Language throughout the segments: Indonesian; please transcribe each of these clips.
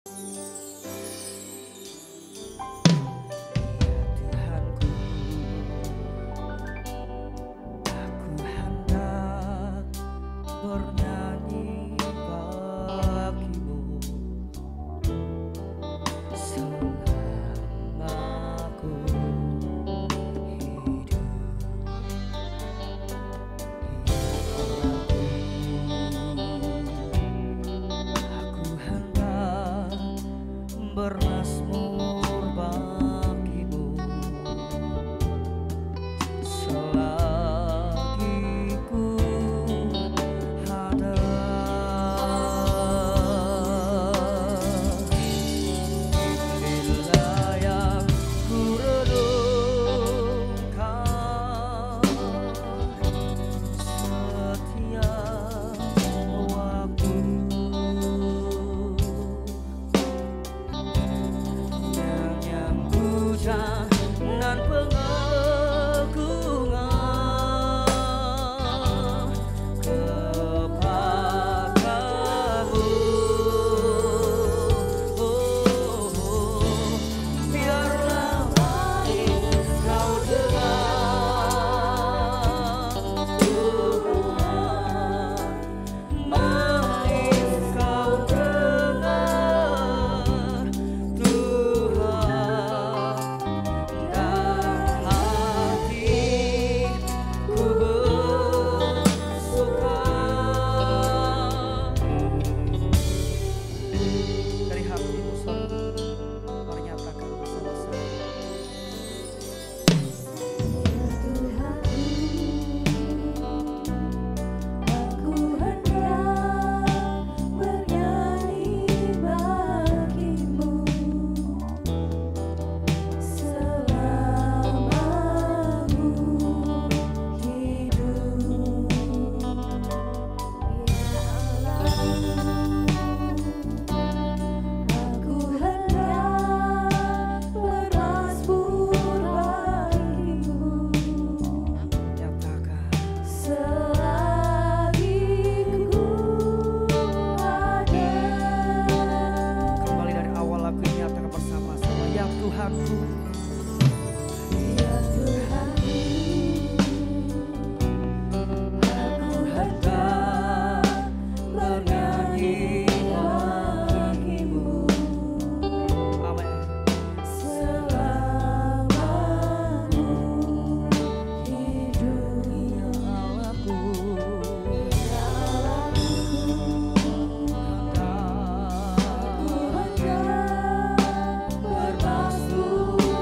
bernyanyi bagimu selama ku hidup. Aku hendak bermazmur bagimu selagi ku ada. Inilah yang ku renungkan setiap waktu, dengan puja dan pengagungan kepadamu. Biarlah manis kau dengar Tuhan, manis kau dengar Tuhan, dan hatiku bersuka. Dari hatimu saudara, mari nyatakan bersama-sama. Aku hendak bernyanyi bagimu selama ku hidup. Ya Allah, aku hendak bermazmur bagimu Nyatakan. selagi ku ada. Kembali dari awal lagu ini nyatakan bersama-sama. Ya Tuhanku, Ya Tuhanku, aku hendak bernyanyi bagimu amin. selama ku hidup. Ya Allahku, Ya Allahku, aku hendak bermazmur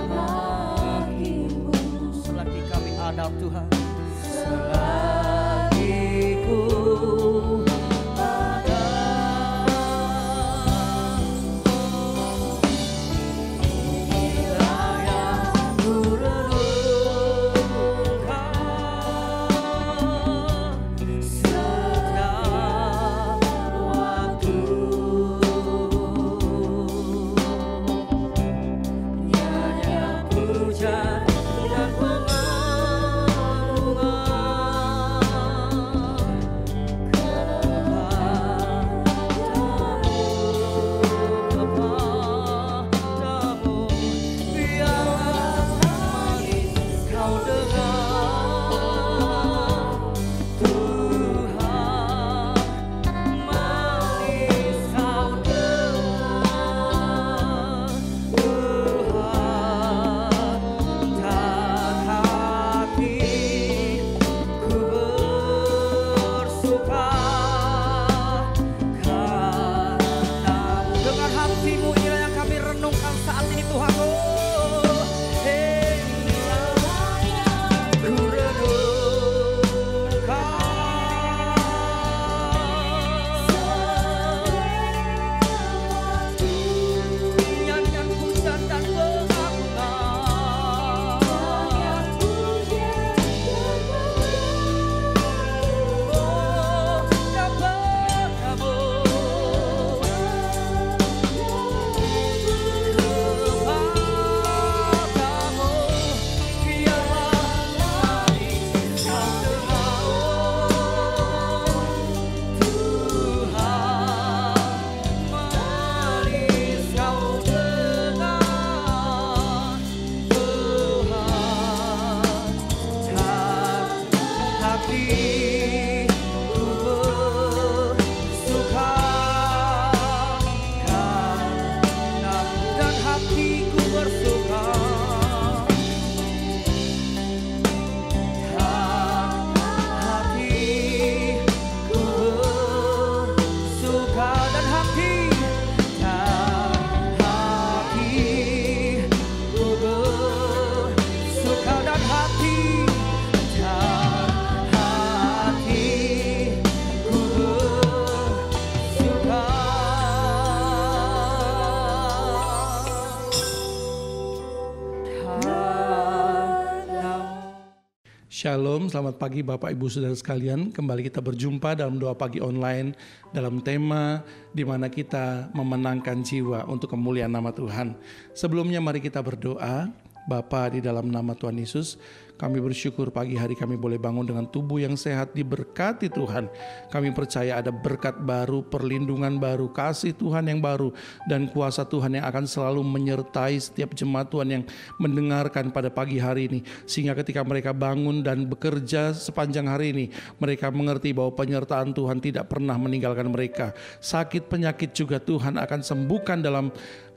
Shalom, selamat pagi Bapak Ibu Saudara sekalian. Kembali kita berjumpa dalam doa pagi online dalam tema di mana kita memenangkan jiwa untuk kemuliaan nama Tuhan. Sebelumnya mari kita berdoa. Bapa, di dalam nama Tuhan Yesus, kami bersyukur pagi hari kami boleh bangun dengan tubuh yang sehat, diberkati Tuhan. Kami percaya ada berkat baru, perlindungan baru, kasih Tuhan yang baru, dan kuasa Tuhan yang akan selalu menyertai setiap jemaat Tuhan yang mendengarkan pada pagi hari ini. Sehingga ketika mereka bangun dan bekerja sepanjang hari ini, mereka mengerti bahwa penyertaan Tuhan tidak pernah meninggalkan mereka. Sakit penyakit juga Tuhan akan sembuhkan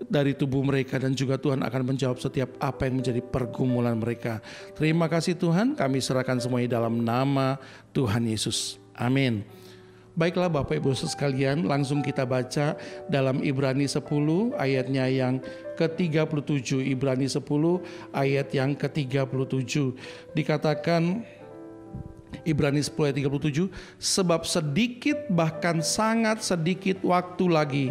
dari tubuh mereka, dan juga Tuhan akan menjawab setiap apa yang menjadi pergumulan mereka. Terima kasih Tuhan, kami serahkan semuanya dalam nama Tuhan Yesus. Amin. Baiklah Bapak Ibu sekalian, langsung kita baca dalam Ibrani 10 ayatnya yang ke-37. Ibrani 10 ayat yang ke-37 dikatakan, Ibrani 10 ayat 37, sebab sedikit bahkan sangat sedikit waktu lagi,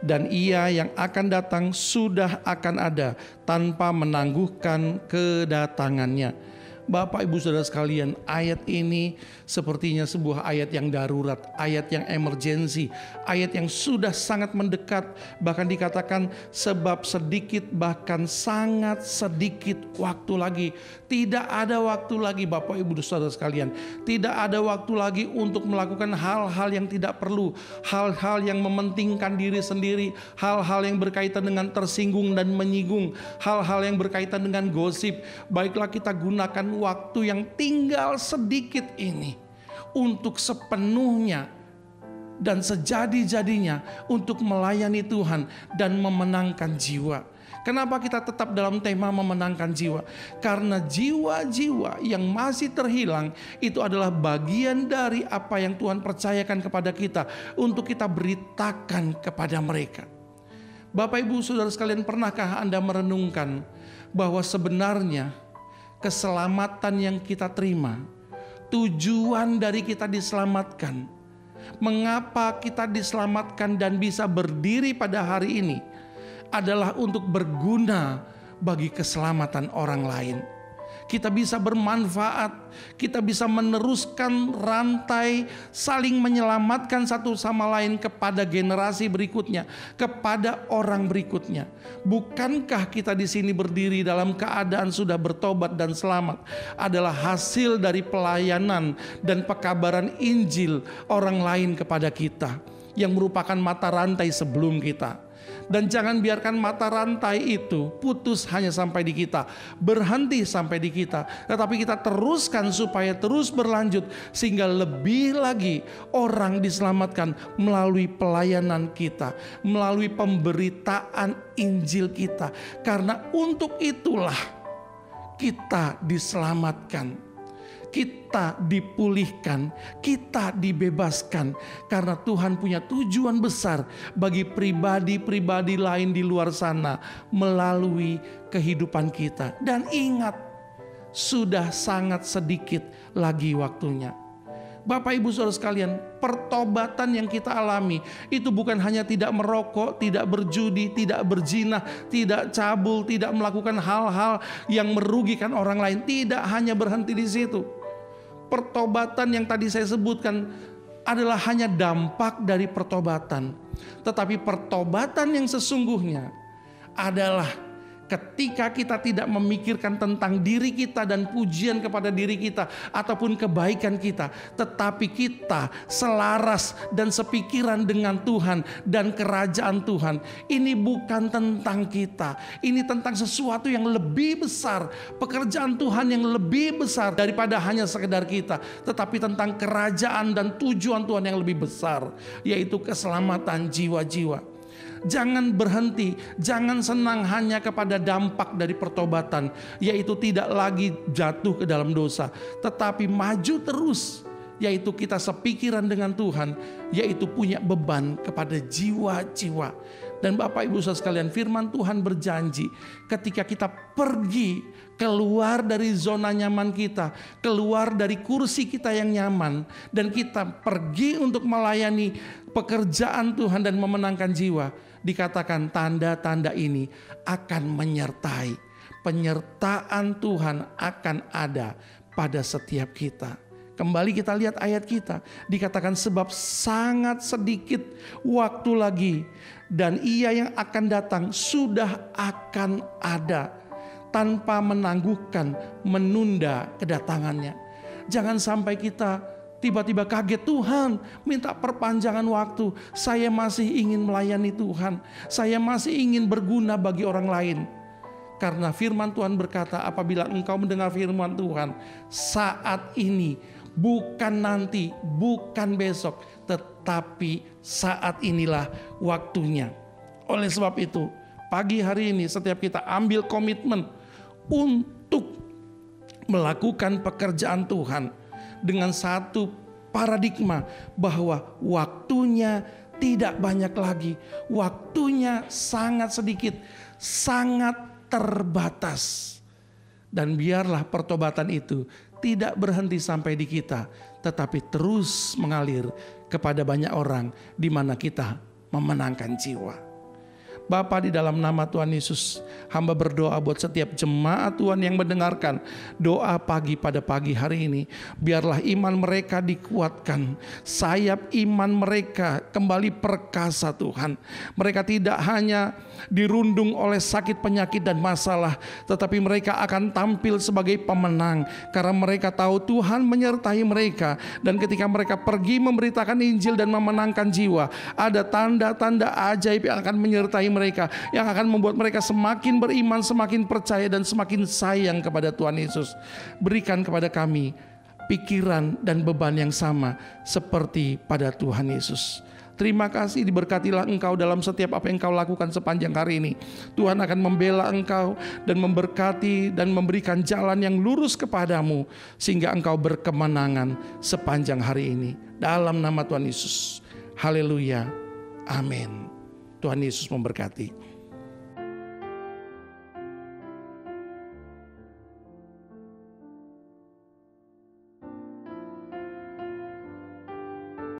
dan Ia yang akan datang sudah akan ada tanpa menangguhkan kedatangannya. Bapak Ibu Saudara sekalian, ayat ini sepertinya sebuah ayat yang darurat, ayat yang emergensi, ayat yang sudah sangat mendekat. Bahkan dikatakan sebab sedikit bahkan sangat sedikit waktu lagi. Tidak ada waktu lagi Bapak Ibu Saudara sekalian. Tidak ada waktu lagi untuk melakukan hal-hal yang tidak perlu, hal-hal yang mementingkan diri sendiri, hal-hal yang berkaitan dengan tersinggung dan menyinggung, hal-hal yang berkaitan dengan gosip. Baiklah kita gunakan waktu yang tinggal sedikit ini untuk sepenuhnya dan sejadi-jadinya untuk melayani Tuhan dan memenangkan jiwa. Kenapa kita tetap dalam tema memenangkan jiwa? Karena jiwa-jiwa yang masih terhilang itu adalah bagian dari apa yang Tuhan percayakan kepada kita untuk kita beritakan kepada mereka. Bapak Ibu Saudara sekalian, pernahkah Anda merenungkan bahwa sebenarnya keselamatan yang kita terima, tujuan dari kita diselamatkan, mengapa kita diselamatkan dan bisa berdiri pada hari ini adalah untuk berguna bagi keselamatan orang lain. Kita bisa bermanfaat, kita bisa meneruskan rantai saling menyelamatkan satu sama lain kepada generasi berikutnya, kepada orang berikutnya. Bukankah kita di sini berdiri dalam keadaan sudah bertobat dan selamat adalah hasil dari pelayanan dan pekabaran Injil orang lain kepada kita yang merupakan mata rantai sebelum kita. Dan jangan biarkan mata rantai itu putus hanya sampai di kita, berhenti sampai di kita, tetapi kita teruskan supaya terus berlanjut sehingga lebih lagi orang diselamatkan melalui pelayanan kita, melalui pemberitaan Injil kita. Karena untuk itulah kita diselamatkan, kita dipulihkan, kita dibebaskan. Karena Tuhan punya tujuan besar bagi pribadi-pribadi lain di luar sana melalui kehidupan kita. Dan ingat, sudah sangat sedikit lagi waktunya. Bapak Ibu Saudara sekalian, pertobatan yang kita alami itu bukan hanya tidak merokok, tidak berjudi, tidak berzina, tidak cabul, tidak melakukan hal-hal yang merugikan orang lain. Tidak hanya berhenti di situ. Pertobatan yang tadi saya sebutkan adalah hanya dampak dari pertobatan. Tetapi pertobatan yang sesungguhnya adalah ketika kita tidak memikirkan tentang diri kita dan pujian kepada diri kita ataupun kebaikan kita, tetapi kita selaras dan sepikiran dengan Tuhan dan kerajaan Tuhan. Ini bukan tentang kita, ini tentang sesuatu yang lebih besar, pekerjaan Tuhan yang lebih besar daripada hanya sekedar kita, tetapi tentang kerajaan dan tujuan Tuhan yang lebih besar, yaitu keselamatan jiwa-jiwa. Jangan berhenti, jangan senang hanya kepada dampak dari pertobatan, yaitu tidak lagi jatuh ke dalam dosa, tetapi maju terus, yaitu kita sepikiran dengan Tuhan, yaitu punya beban kepada jiwa-jiwa. Dan Bapak Ibu Saudara sekalian, firman Tuhan berjanji ketika kita pergi keluar dari zona nyaman kita, keluar dari kursi kita yang nyaman, dan kita pergi untuk melayani pekerjaan Tuhan dan memenangkan jiwa, dikatakan tanda-tanda ini akan menyertai. Penyertaan Tuhan akan ada pada setiap kita. Kembali kita lihat ayat kita, dikatakan sebab sangat sedikit waktu lagi dan Ia yang akan datang sudah akan ada, tanpa menangguhkan, menunda kedatangannya. Jangan sampai kita tiba-tiba kaget, Tuhan minta perpanjangan waktu, saya masih ingin melayani Tuhan, saya masih ingin berguna bagi orang lain. Karena firman Tuhan berkata, apabila engkau mendengar firman Tuhan saat ini, bukan nanti, bukan besok, tetapi saat inilah waktunya. Oleh sebab itu, pagi hari ini setiap kita ambil komitmen untuk melakukan pekerjaan Tuhan dengan satu paradigma bahwa waktunya tidak banyak lagi, waktunya sangat sedikit, sangat terbatas. Dan biarlah pertobatan itu tidak berhenti sampai di kita, tetapi terus mengalir kepada banyak orang di mana kita memenangkan jiwa. Bapa, di dalam nama Tuhan Yesus, hamba berdoa buat setiap jemaat Tuhan yang mendengarkan doa pagi pada pagi hari ini. Biarlah iman mereka dikuatkan, sayap iman mereka kembali perkasa Tuhan. Mereka tidak hanya dirundung oleh sakit penyakit dan masalah, tetapi mereka akan tampil sebagai pemenang. Karena mereka tahu Tuhan menyertai mereka. Dan ketika mereka pergi memberitakan Injil dan memenangkan jiwa, ada tanda-tanda ajaib yang akan menyertai mereka, yang akan membuat mereka semakin beriman, semakin percaya dan semakin sayang kepada Tuhan Yesus. Berikan kepada kami pikiran dan beban yang sama seperti pada Tuhan Yesus. Terima kasih, diberkatilah Engkau dalam setiap apa yang Engkau lakukan sepanjang hari ini. Tuhan akan membela Engkau dan memberkati dan memberikan jalan yang lurus kepadamu, sehingga Engkau berkemenangan sepanjang hari ini. Dalam nama Tuhan Yesus. Haleluya. Amin. Tuhan Yesus memberkati.